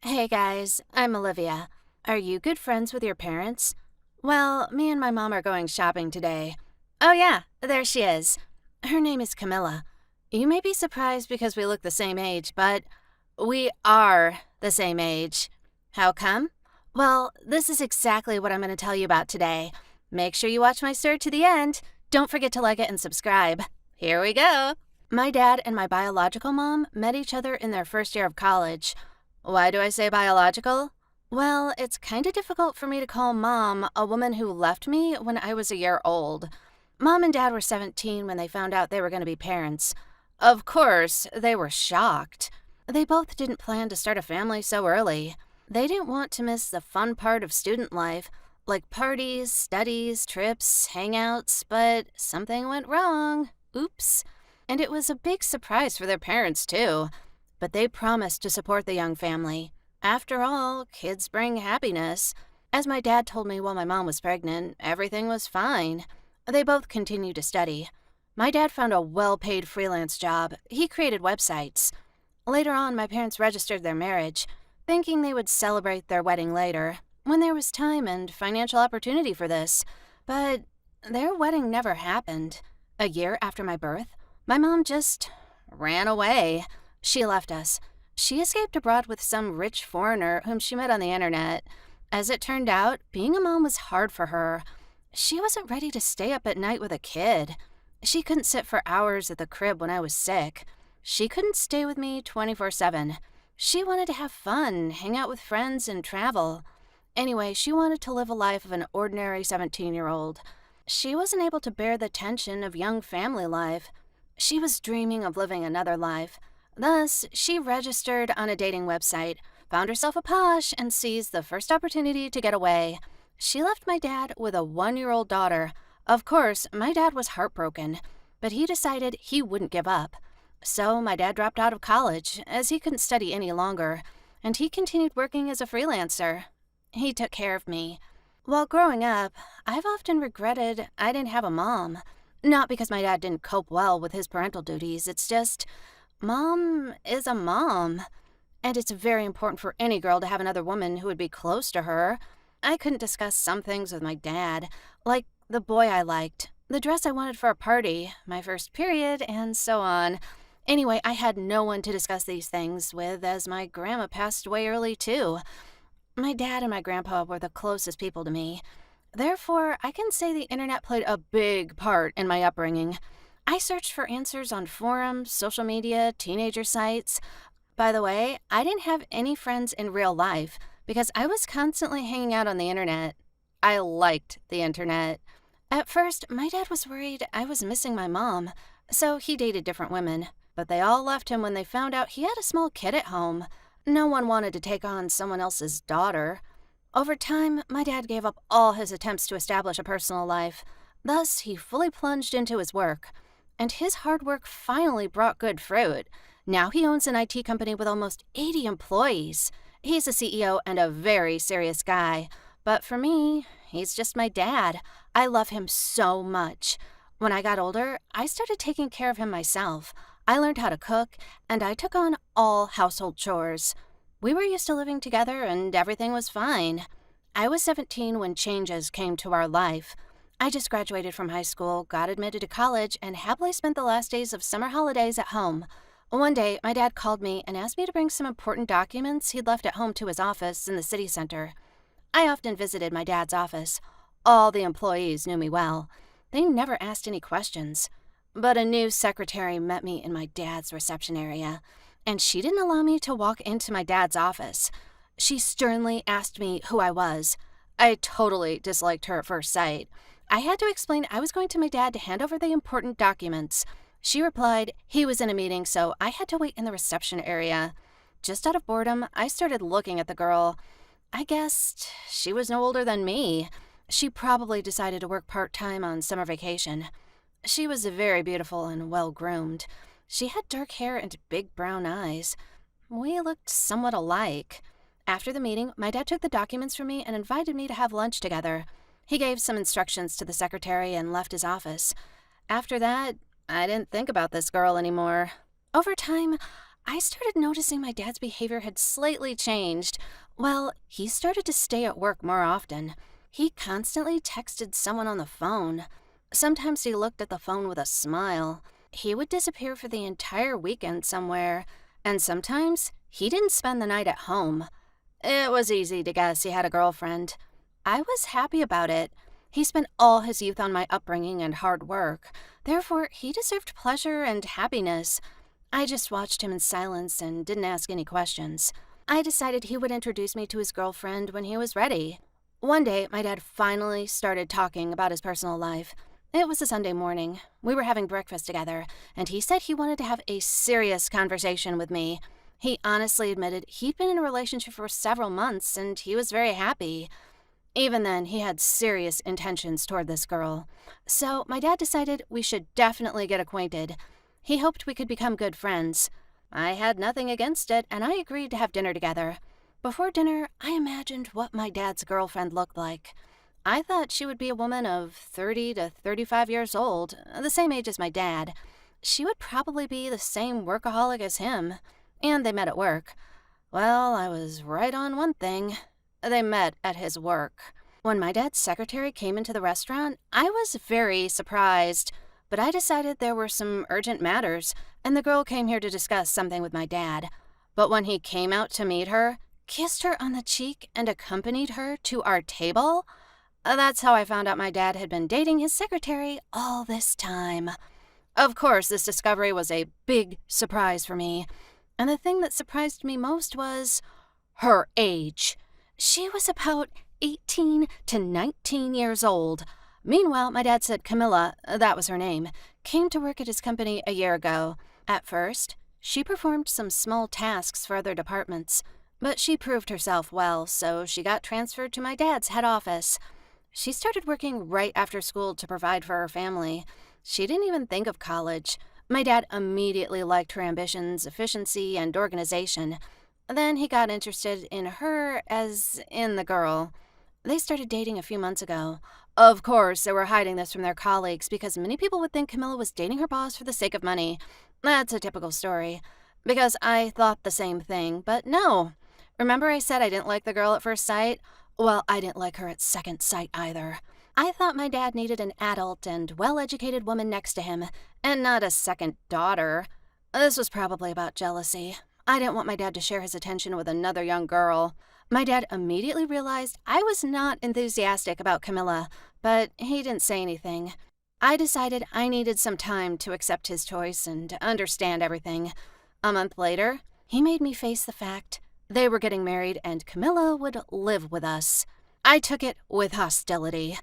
Hey guys, I'm Olivia. Are you good friends with your parents? Well, me and my mom are going shopping today. Oh, yeah, there she is. Her name is Camilla. You may be surprised because we look the same age, but we are the same age. How come? Well, this is exactly what I'm going to tell you about today. Make sure you watch my story to the end. Don't forget to like it and subscribe. Here we go. My dad and my biological mom met each other in their first year of college. Why do I say biological? Well, it's kind of difficult for me to call mom a woman who left me when I was a year old. Mom and dad were 17 when they found out they were going to be parents. Of course, they were shocked. They both didn't plan to start a family so early. They didn't want to miss the fun part of student life, like parties, studies, trips, hangouts, but something went wrong. Oops. And it was a big surprise for their parents, too. But they promised to support the young family. After all, kids bring happiness. As my dad told me while my mom was pregnant, everything was fine. They both continued to study. My dad found a well-paid freelance job. He created websites. Later on, my parents registered their marriage, thinking they would celebrate their wedding later, when there was time and financial opportunity for this. But their wedding never happened. A year after my birth, my mom just ran away. She left us. She escaped abroad with some rich foreigner whom she met on the internet. As it turned out, being a mom was hard for her. She wasn't ready to stay up at night with a kid. She couldn't sit for hours at the crib when I was sick. She couldn't stay with me 24/7. She wanted to have fun, hang out with friends, and travel. Anyway, she wanted to live a life of an ordinary 17-year-old. She wasn't able to bear the tension of young family life. She was dreaming of living another life. Thus, she registered on a dating website, found herself a posh, and seized the first opportunity to get away. She left my dad with a 1-year-old daughter. Of course, my dad was heartbroken, but he decided he wouldn't give up. So my dad dropped out of college, as he couldn't study any longer, and he continued working as a freelancer. He took care of me. While growing up, I've often regretted I didn't have a mom. Not because my dad didn't cope well with his parental duties, it's just mom is a mom, and it's very important for any girl to have another woman who would be close to her. I couldn't discuss some things with my dad, like the boy I liked, the dress I wanted for a party, my first period, and so on. Anyway, I had no one to discuss these things with, as my grandma passed away early too. My dad and my grandpa were the closest people to me. Therefore, I can say the internet played a big part in my upbringing. I searched for answers on forums, social media, teenager sites. By the way, I didn't have any friends in real life because I was constantly hanging out on the internet. I liked the internet. At first, my dad was worried I was missing my mom, so he dated different women. But they all left him when they found out he had a small kid at home. No one wanted to take on someone else's daughter. Over time, my dad gave up all his attempts to establish a personal life. Thus, he fully plunged into his work. And his hard work finally brought good fruit. Now he owns an IT company with almost 80 employees. He's a CEO and a very serious guy. But for me, he's just my dad. I love him so much. When I got older, I started taking care of him myself. I learned how to cook, and I took on all household chores. We were used to living together, and everything was fine. I was 17 when changes came to our life. I just graduated from high school, got admitted to college, and happily spent the last days of summer holidays at home. One day, my dad called me and asked me to bring some important documents he'd left at home to his office in the city center. I often visited my dad's office. All the employees knew me well. They never asked any questions. But a new secretary met me in my dad's reception area, and she didn't allow me to walk into my dad's office. She sternly asked me who I was. I totally disliked her at first sight. I had to explain I was going to my dad to hand over the important documents. She replied he was in a meeting, so I had to wait in the reception area. Just out of boredom, I started looking at the girl. I guessed she was no older than me. She probably decided to work part-time on summer vacation. She was very beautiful and well-groomed. She had dark hair and big brown eyes. We looked somewhat alike. After the meeting, my dad took the documents from me and invited me to have lunch together. He gave some instructions to the secretary and left his office. After that, I didn't think about this girl anymore. Over time, I started noticing my dad's behavior had slightly changed. Well, he started to stay at work more often. He constantly texted someone on the phone. Sometimes he looked at the phone with a smile. He would disappear for the entire weekend somewhere, and sometimes he didn't spend the night at home. It was easy to guess he had a girlfriend. I was happy about it. He spent all his youth on my upbringing and hard work. Therefore, he deserved pleasure and happiness. I just watched him in silence and didn't ask any questions. I decided he would introduce me to his girlfriend when he was ready. One day, my dad finally started talking about his personal life. It was a Sunday morning. We were having breakfast together, and he said he wanted to have a serious conversation with me. He honestly admitted he'd been in a relationship for several months, and he was very happy. Even then, he had serious intentions toward this girl. So my dad decided we should definitely get acquainted. He hoped we could become good friends. I had nothing against it, and I agreed to have dinner together. Before dinner, I imagined what my dad's girlfriend looked like. I thought she would be a woman of 30 to 35 years old, the same age as my dad. She would probably be the same workaholic as him. And they met at work. Well, I was right on one thing. They met at his work. When my dad's secretary came into the restaurant, I was very surprised. But I decided there were some urgent matters, and the girl came here to discuss something with my dad. But when he came out to meet her, kissed her on the cheek, and accompanied her to our table, that's how I found out my dad had been dating his secretary all this time. Of course, this discovery was a big surprise for me. And the thing that surprised me most was her age. She was about 18 to 19 years old. Meanwhile, my dad said Camilla, that was her name, came to work at his company a year ago. At first, she performed some small tasks for other departments, but she proved herself well, so she got transferred to my dad's head office. She started working right after school to provide for her family. She didn't even think of college. My dad immediately liked her ambitions, efficiency, and organization. Then he got interested in her as in the girl. They started dating a few months ago. Of course, they were hiding this from their colleagues because many people would think Camilla was dating her boss for the sake of money. That's a typical story. Because I thought the same thing, but no. Remember I said I didn't like the girl at first sight? Well, I didn't like her at second sight either. I thought my dad needed an adult and well-educated woman next to him, and not a second daughter. This was probably about jealousy. I didn't want my dad to share his attention with another young girl. My dad immediately realized I was not enthusiastic about Camilla, but he didn't say anything. I decided I needed some time to accept his choice and to understand everything. A month later, he made me face the fact they were getting married and Camilla would live with us. I took it with hostility.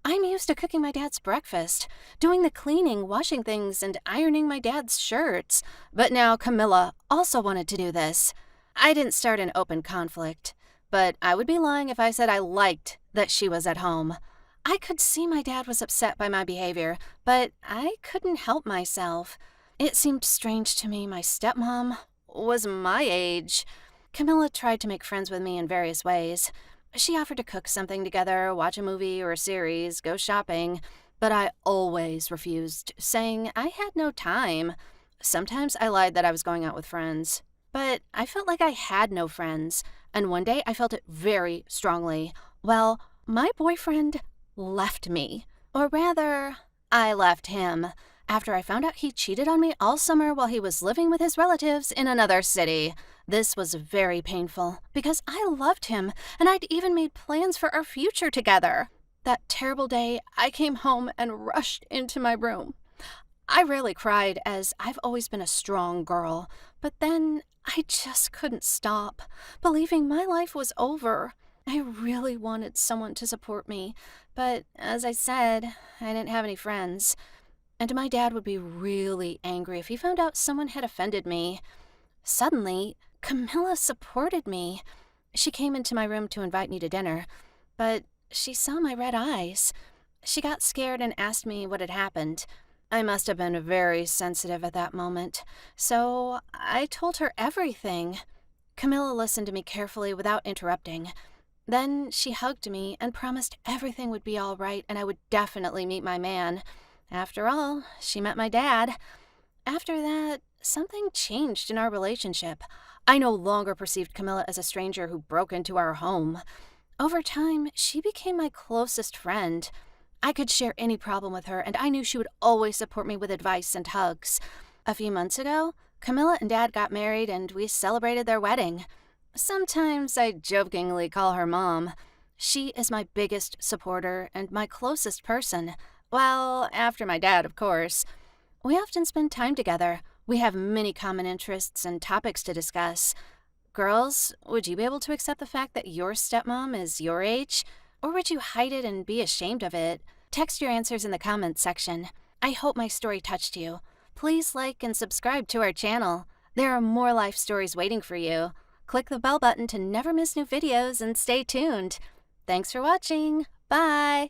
I'm used to cooking my dad's breakfast, doing the cleaning, washing things, and ironing my dad's shirts. But now Camilla also wanted to do this. I didn't start an open conflict, but I would be lying if I said I liked that she was at home. I could see my dad was upset by my behavior, but I couldn't help myself. It seemed strange to me my stepmom was my age. Camilla tried to make friends with me in various ways. She offered to cook something together, watch a movie or a series, go shopping, but I always refused, saying I had no time. Sometimes I lied that I was going out with friends, but I felt like I had no friends, and one day I felt it very strongly. Well, my boyfriend left me, or rather, I left him, after I found out he cheated on me all summer while he was living with his relatives in another city. This was very painful, because I loved him, and I'd even made plans for our future together. That terrible day, I came home and rushed into my room. I rarely cried, as I've always been a strong girl, but then I just couldn't stop, believing my life was over. I really wanted someone to support me, but as I said, I didn't have any friends. And my dad would be really angry if he found out someone had offended me. Suddenly, Camilla supported me. She came into my room to invite me to dinner, but she saw my red eyes. She got scared and asked me what had happened. I must have been very sensitive at that moment, so I told her everything. Camilla listened to me carefully without interrupting. Then she hugged me and promised everything would be all right and I would definitely meet my man. After all, she met my dad. After that, something changed in our relationship. I no longer perceived Camilla as a stranger who broke into our home. Over time, she became my closest friend. I could share any problem with her, and I knew she would always support me with advice and hugs. A few months ago, Camilla and Dad got married and we celebrated their wedding. Sometimes I jokingly call her Mom. She is my biggest supporter and my closest person. Well, after my dad, of course. We often spend time together. We have many common interests and topics to discuss. Girls, would you be able to accept the fact that your stepmom is your age? Or would you hide it and be ashamed of it? Text your answers in the comments section. I hope my story touched you. Please like and subscribe to our channel. There are more life stories waiting for you. Click the bell button to never miss new videos and stay tuned. Thanks for watching. Bye!